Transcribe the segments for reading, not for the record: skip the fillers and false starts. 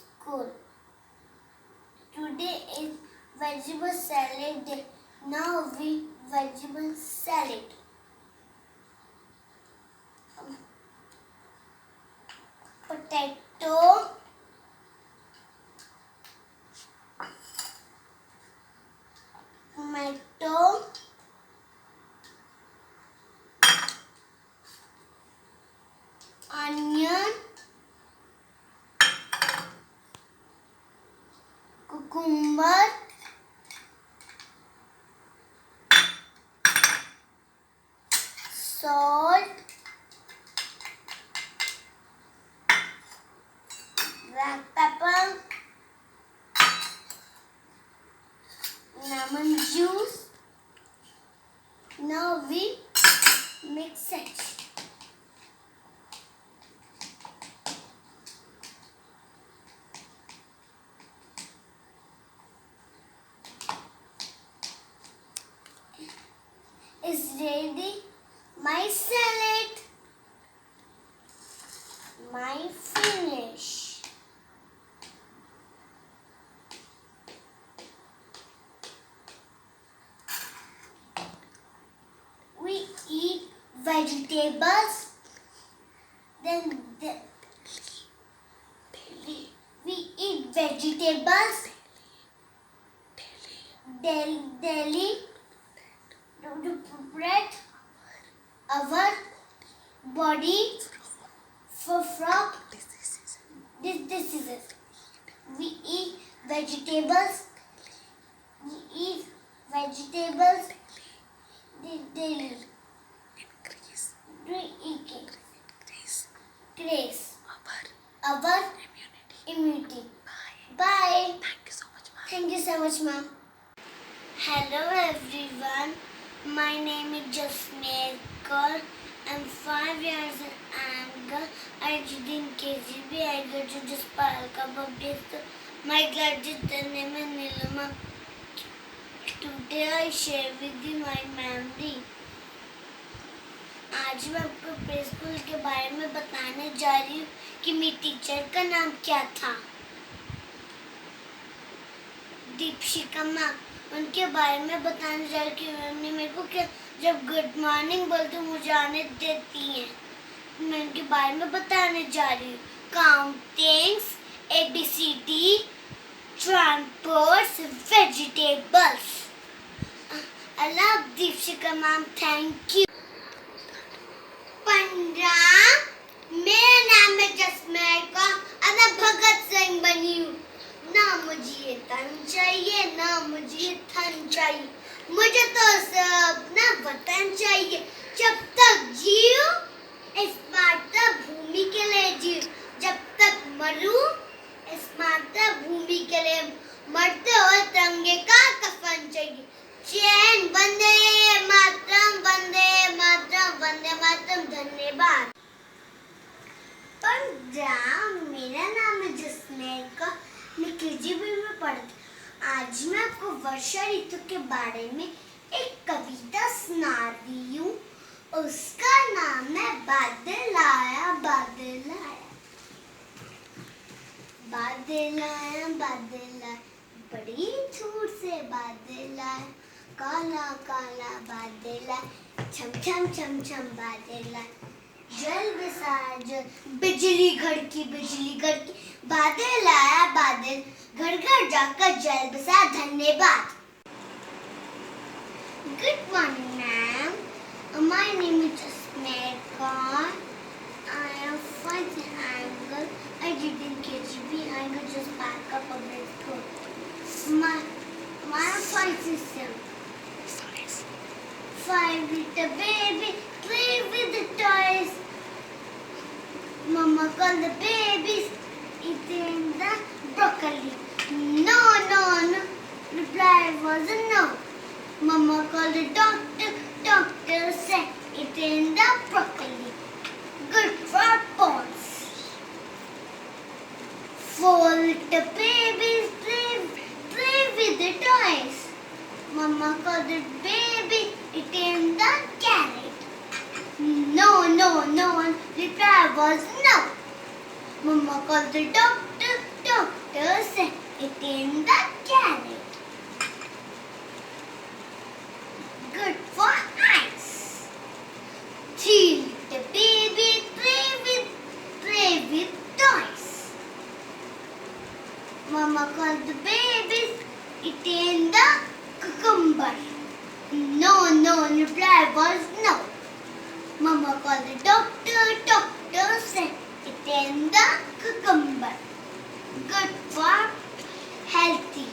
school. Today is vegetable salad day. Now we vegetable salad. Potato, tomato, onion, cucumber, salt, black pepper, lemon juice. Now we mix it. Is ready my salad. My finish. We eat vegetables. Then we eat vegetables daily to protect our body from diseases. We eat vegetables. We eat vegetables daily. We increase our immunity. Bye. Thank you so much, ma'am. Thank you so much, ma'am. Hello, everyone. My name is Jasmeer Kaur. I'm 5 years old. I read in KGB. I go to the Spalka public school. My graduate name is Niluma. Today I share with you my memory. आज मैं आपको play school के बारे में बताने जा रही हूँ कि मेरी टीचर का नाम क्या था। दीपशिका मैम, उनके बारे में बताने जा रही हूँ कि उन्होंने मेरे को क्या जब गुड मॉर्निंग बोलते मुझे आने देती हैं। मैं उनके बारे में बताने जा रही हूँ। Countings, ABCD, transports, vegetables. I love Deepshikha ma'am, thank you. 15 मेरा नाम है जसमेर का और मैं भगत सिंह बनी हूँ। ना मुझे ये तन चाहिए, ना मुझे ये थन चाहिए, मुझे तो अपना वतन चाहिए। जब तक जीऊँ इस माता भूमि के लिए जीऊँ, जब तक मरूँ इस माता भूमि के लिए मरते हुए तिरंगे का कफन चाहिए। चैन वंदे मातरम, वंदे मातरम, वंदे मातरम। धन्यवाद। पंजाब, मेरा नाम है जसमेर का, मैं KGB में पढ़ती। आज मैं आपको वर्षा ऋतु के बारे में एक कविता सुना रही हूँ। उसका नाम है बादल आया, बादल आया, बादल आया, बादल आया, बड़ी दूर से बादल आया, काला काला बादल आया, छम छम छम छम बादल आया, जल बसा जल, बिजली घड़की, बिजली घड़की, बादल आया, बादल, घर घर जाकर जल बसा। धन्यवाद। Good morning, ma'am. My name is Jasmeer Kaur. I am 5 years. I did in KGB. I go just back up a bit. My 5 system. 5 little baby, play with the toys. Mama called the babies, eating the broccoli. No, no, no. Reply was a no. Mama called the doctor. Doctor said, eating the broccoli. Good for bones. 4 little babies, play with the toys. Mama called the baby, eating the carrot. No, no, no. Reply was no. Mama called the doctor. Doctor Mama called the babies eating the cucumber. No, no, reply was no. Mama called the doctor. Doctor said eating the cucumber. Good for healthy.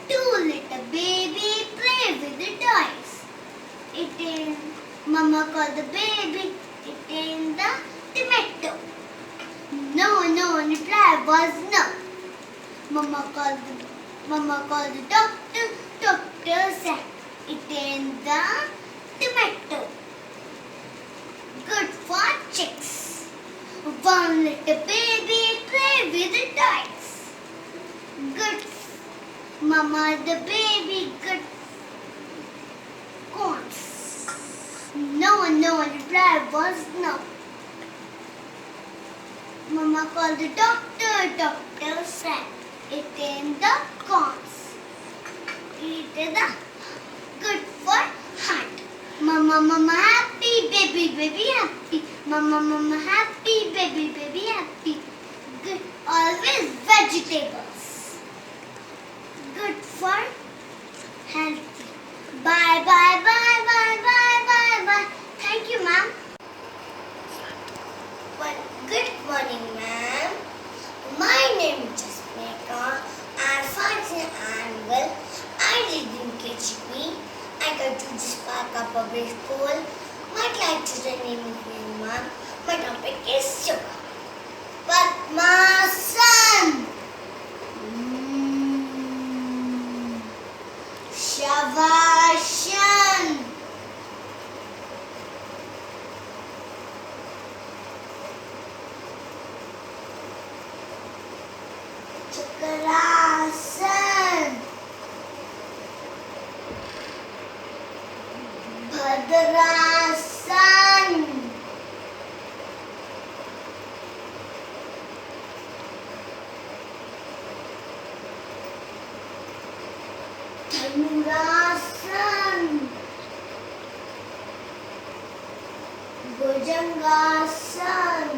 Two little baby play with the toys. Eating. Mama called the baby eating the tomato. No, no, reply was no. Mama called the doctor. Doctor said eating the tomato. Good for chicks. One little baby play with the toys. Good. Mama the baby good corns. No, no, reply was no. Mama called the doctor. Doctor said, eating the corns. Eat the good for heart. Mama happy, baby happy. Mama happy, baby happy. Good, always vegetables. Good for healthy. Bye, bye, bye, bye, bye, bye, bye. Thank you, ma'am. Well, good morning, ma'am. My name is Jasmika. I'm 5 and well, I live in KGP. I go to this Park Public School. My class name is ma'am. My topic is sugar. Padmasan. Shavashan. Chakrasan. Bhadrasan. Dhanurasan. Bhujangasan.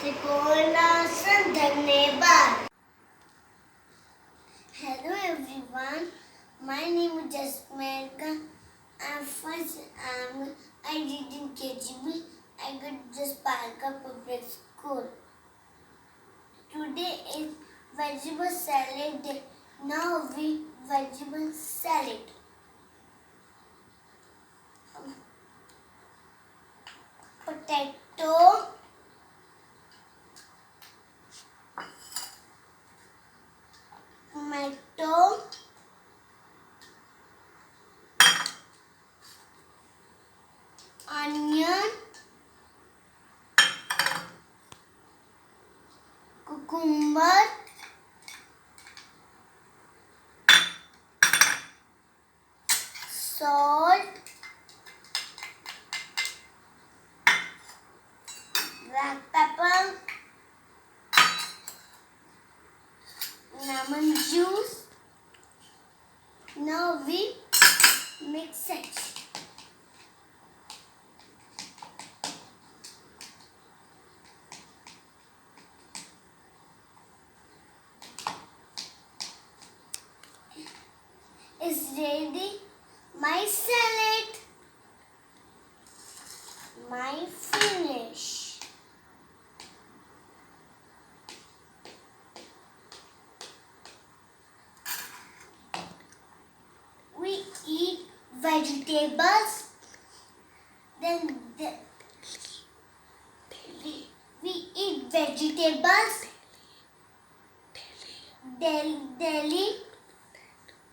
Trikonasan. Dhanyavad. Hello everyone, my name is Jasmika. I'm first I read in KGB. I go to just Parka Public School. Today is vegetable salad day. Now we vegetable salad. Potato, tomato, onion, cucumber, salt, black pepper, lemon juice. Now we mix it. It's ready. My salad. My finish. We eat vegetables. Then we eat vegetables daily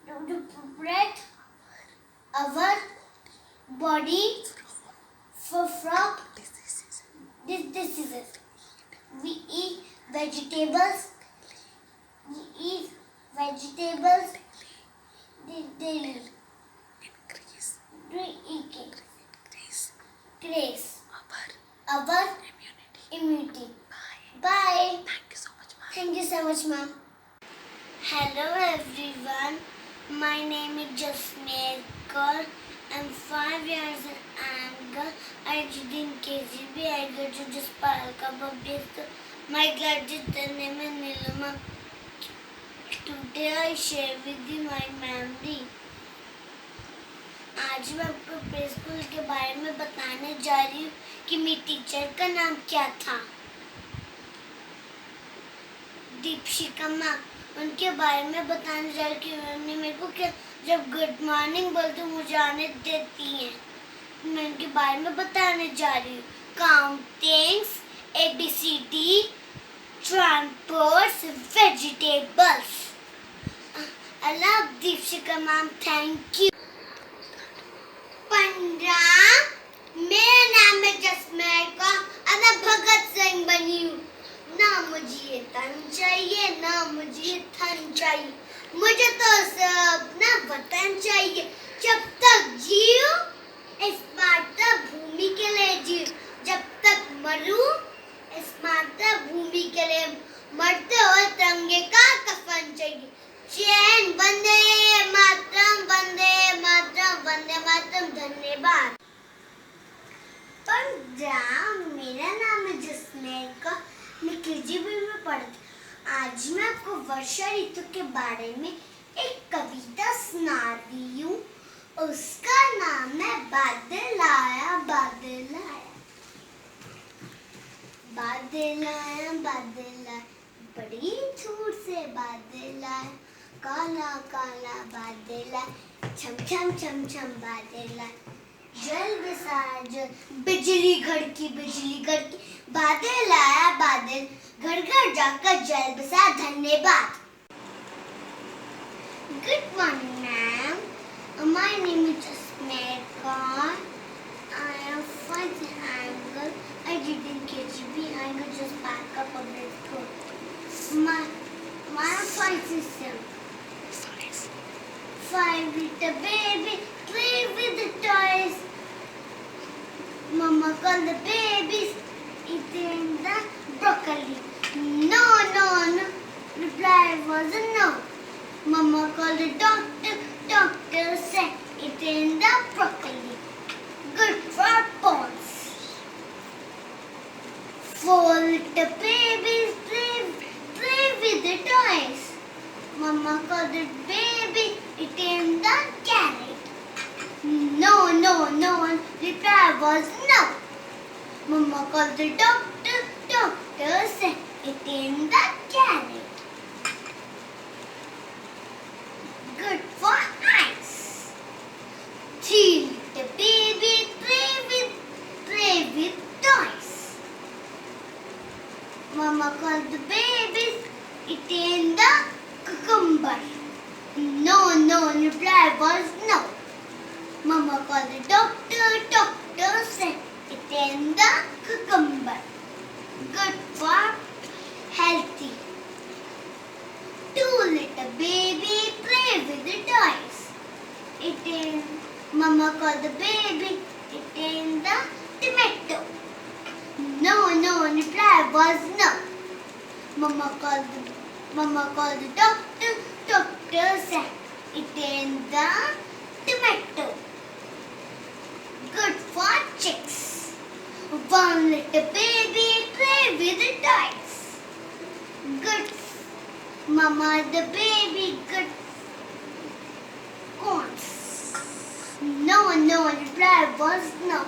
to protect our body from diseases. We eat vegetables. We eat vegetables daily. We eat increase our immunity. Bye. Thank you so much, ma'am. Hello everyone. My name is Jasmine Kaur. I'm 5 years didn't KGB, I got to just park up a bit. My gadget name is Nilama. Today I share with you my memory. आज मैं आपको play school के बारे में बताने जा रही हूँ कि मेरी टीचर का नाम क्या था। दीपशिका मैम, उनके बारे में बताने जा रही हूँ कि उन्होंने मेरे को क्या जब गुड मॉर्निंग बोलते मुझे आने देती हैं। मैं उनके बारे में बताने जा रही हूँ। Countings, ABCD, transports, vegetables. I love Deepshikha ma'am, thank you. 15 मेरा नाम है जसमेर का और मैं भगत सिंह बनी हूँ। ना मुझे तन चाहिए ना मुझे थन चाहिए, मुझे तो अपना वतन चाहिए। जब तक जीऊँ इस मातृभूमि के लिए जीऊँ, जब तक मरूँ इस मातृभूमि के लिए मरते हुए तिरंगे का कफन चाहिए। जैन वंदे मातरम, वंदे मातरम, वंदे मातरम। धन्यवाद। पंजाब, मेरा नाम है जसमेर का, मैं KGB में पढ़ती। आज मैं आपको वर्षा ऋतु के बारे में एक कविता सुना रही हूँ। उसका नाम है बादल आया बादल आया। बादल आया बादल आया, बड़ी दूर से बादल आया। काला काला बादल आया, छम छम छम छम बादल आया। जल बसा जल, बिजली घड़की बिजली घड़की। बादल आया बादल, घर घर जाकर जल बसा। धन्यवाद। Good morning ma'am, my name is Jasmeer Khan. I am 5th angle. I did in KGB. I could just pack up a bit. My 5 system. 5 little baby, play with the toys. Mama called the babies, eating the broccoli. No, no, no. Reply was a no. Mama called the doctor. Doctor said, eating the broccoli. Good for bones. 4 little babies, play with the toys. Mama called the baby, eating the carrot. No, no, no. Reply was no. Mama called the doctor. Doctor said, eating the carrot. Good for eyes. 3 little baby, play with toys. Mama called the babies, eating the cucumber. No, no. Reply was no. Mama called the doctor. Doctor said, eating the cucumber. Good for healthy. 2 little baby, play with the toys. Eating. Mama called the baby, eating the tomato. No, no. Reply was no. Mama called the doctor. Doctor said, eating the tomato. Good for chicks. 1 little baby, play with the toys. Good. Mama the baby, good corns. No, no. Reply was no.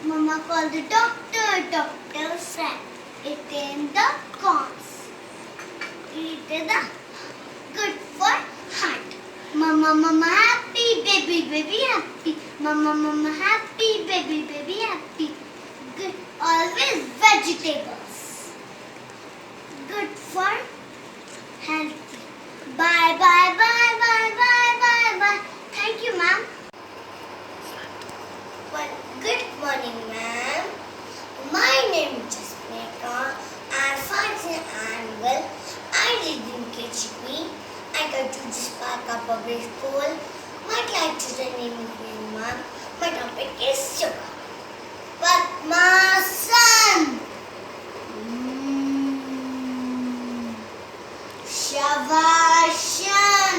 Mama called the doctor. Doctor said, eating the corns. Eat the good for heart. Mama happy, baby happy. Mama happy, baby happy. Good, always vegetables. Good for healthy. Bye. Thank you, ma'am. Well, good morning, ma'am. My name is Jasmeer Khan. I'm 5th annual. I did in KGB. I got to this park up public school. My class teacher name is ma'am. My topic is sugar. Padmasan. Shavashan.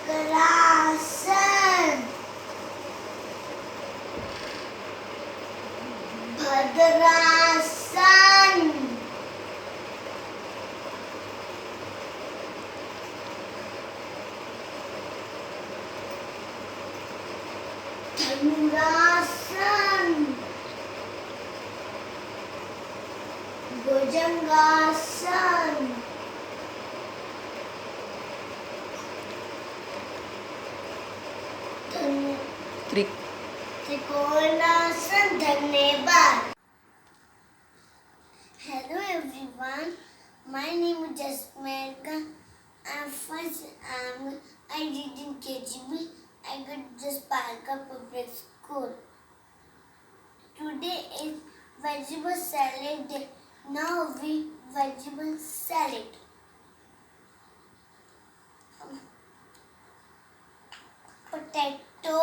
भद्रासन भद्रासन धनुरासन भुजंगासन त्रिकोणासन धन्यवाद. Hello everyone, my name is Jasmine. I read in KGB. I go to Jasparka Public School. Today is vegetable salad day. Now we vegetable salad. Potato,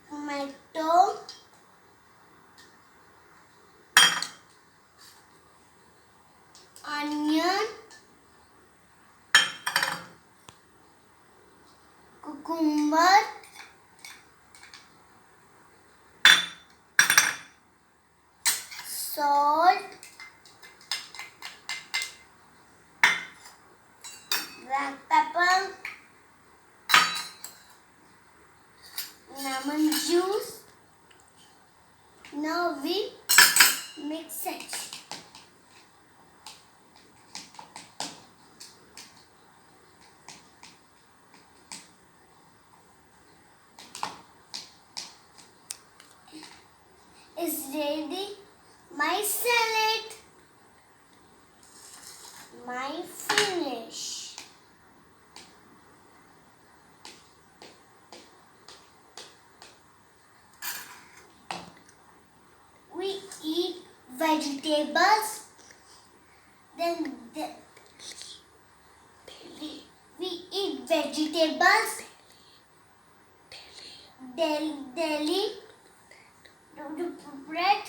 tomato, onion, cucumber, salt, black pepper, lemon juice. Now we mix it. Is ready my salad. My finish. We eat vegetables. Then we eat vegetables daily to protect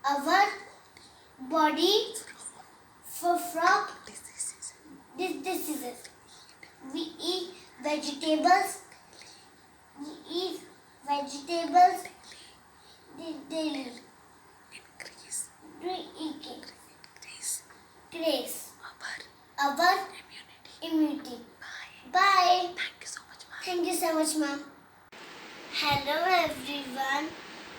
our body from diseases. We eat vegetables. We eat vegetables daily. We increase our immunity. Bye. Thank you so much, ma'am. Hello everyone.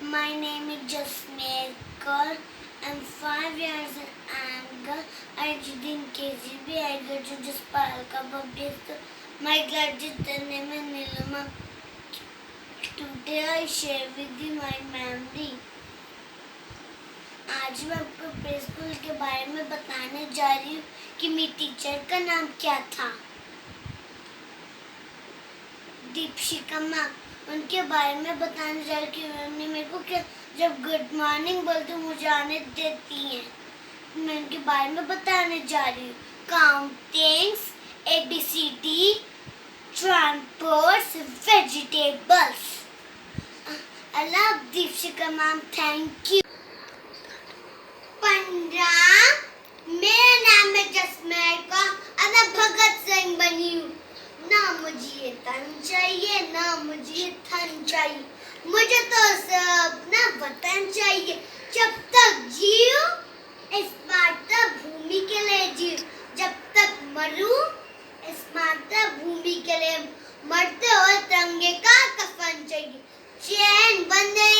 My name is Jasmine Kaur. I'm 5 years and I'm girl. I read in KGB. I go to Jasparka Public School. My graduate name is Niluma. Today I share with you my memory. आज मैं आपको play school के बारे में बताने जा रही हूँ कि मेरी टीचर का नाम क्या था. दीपशिका मैम. उनके बारे में बताने जा रही हूँ कि उन्होंने मेरे को क्या जब गुड मॉर्निंग बोलते मुझे आने देती हैं. मैं उनके बारे में बताने जा रही हूँ. Countings, ABCD, transports, vegetables. I love Deepshikha ma'am. Thank you. 15. मेरा नाम है जसमेर का. मैं भगत सिंह बनी हूँ. ना मुझे तन चाहिए ना मुझे थन चाहिए. मुझे तो अपना वतन चाहिए. जब तक जीऊं इस माता भूमि के लिए जीऊं. जब तक मरूं इस माता भूमि के लिए. मरते हुए तिरंगे का कफन चाहिए. चैन वंदे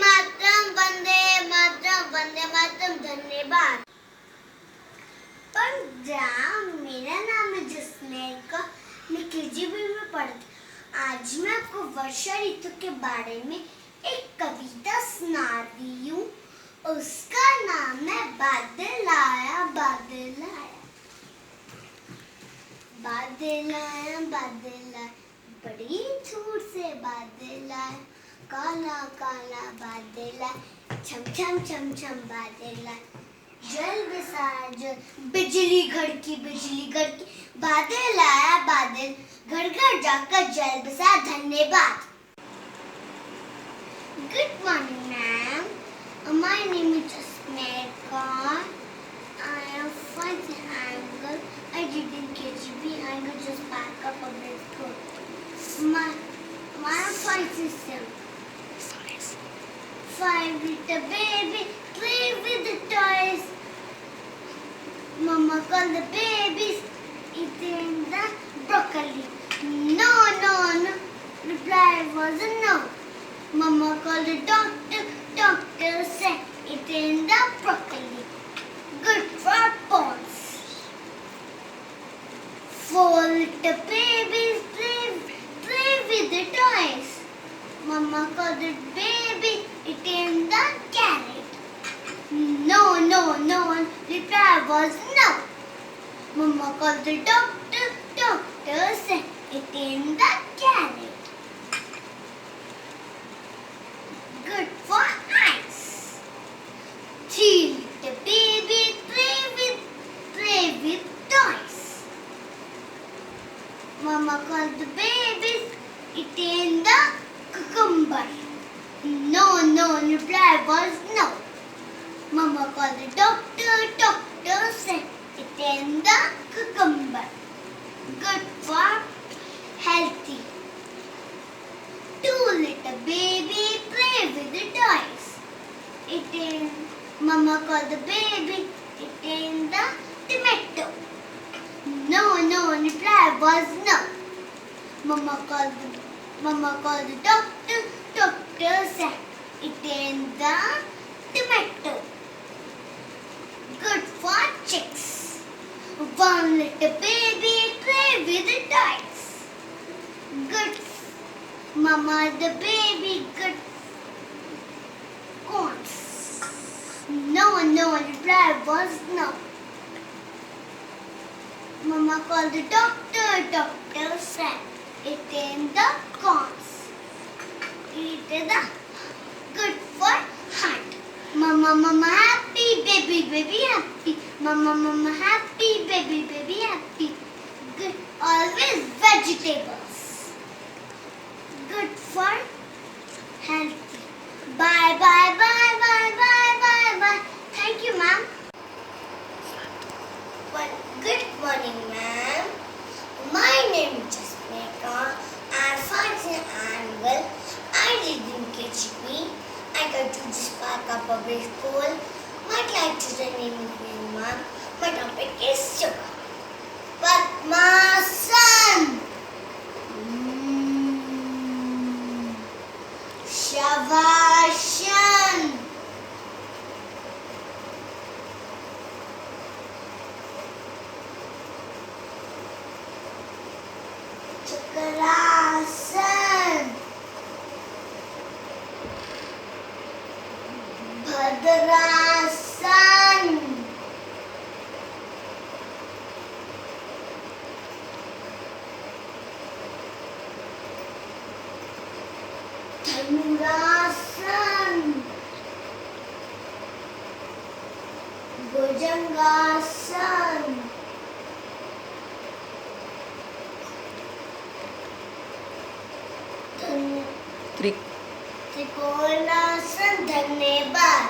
मातरम वंदे मातरम वंदे मातरम. धन्यवाद. पंजाब. मेरा नाम है जसमेर का. मैं KGB में पढ़ती. आज मैं आपको वर्षा ऋतु के बारे में एक कविता सुना रही हूँ. उसका नाम है बादल आया बादल आया. बादल आया बादल आया. बड़ी दूर से बादल आया. काला काला बादल आया. छम छम छम छम बादल आया. जल बरसा जल. बिजली घड़की बिजली घड़की. बादल आया बादल. घर घर जाकर जल बरसा. धन्यवाद. Good morning, ma'am. My name is Jasmine Kaur. I am find the angle. I didn't catch it. I could just back up a bit. My five system. Five little baby, play with the toys. Mama called the babies, eating the broccoli. No, no, no. Reply was a no. Mama called the doctor. Doctor said, eating the broccoli. Good for bones. Four little babies play with the toys. Mama called the baby, eating the carrot. No, no, no. Reply was no. Mama called the doctor. Doctor said, eating the carrot. Good for eyes. Three little baby play with toys. Mama called the babies, eating the cucumber. No, no. Reply was no. Mama called the doctor. Doctor said, eating the cucumber. Good for healthy. Two little baby play with the toys. Mama called the baby, eating the tomato. No, no. Reply was no. Mama called the doctor. Doctor said, eating the tomato. Good for chicks. One little baby play with the toys. Good. Mama the baby good corns. No, no. Reply was no. Mama called the doctor. Doctor said, eating the corns. Eat the good for heart. Mama happy, baby happy. Mama happy, baby happy. Good, always vegetables. Good for healthy. Bye. Thank you, ma'am. Well, good morning, ma'am. My name is Jasmika. I found an angle. I didn't catch me. I got to just park up a big school. My class is the name of my mom. My topic is sugar. Padmasan. Shavashan. Chakrasan. Bhadrasan. Dhanurasan. Bhujangasan. Trikonasan. धन्यवाद.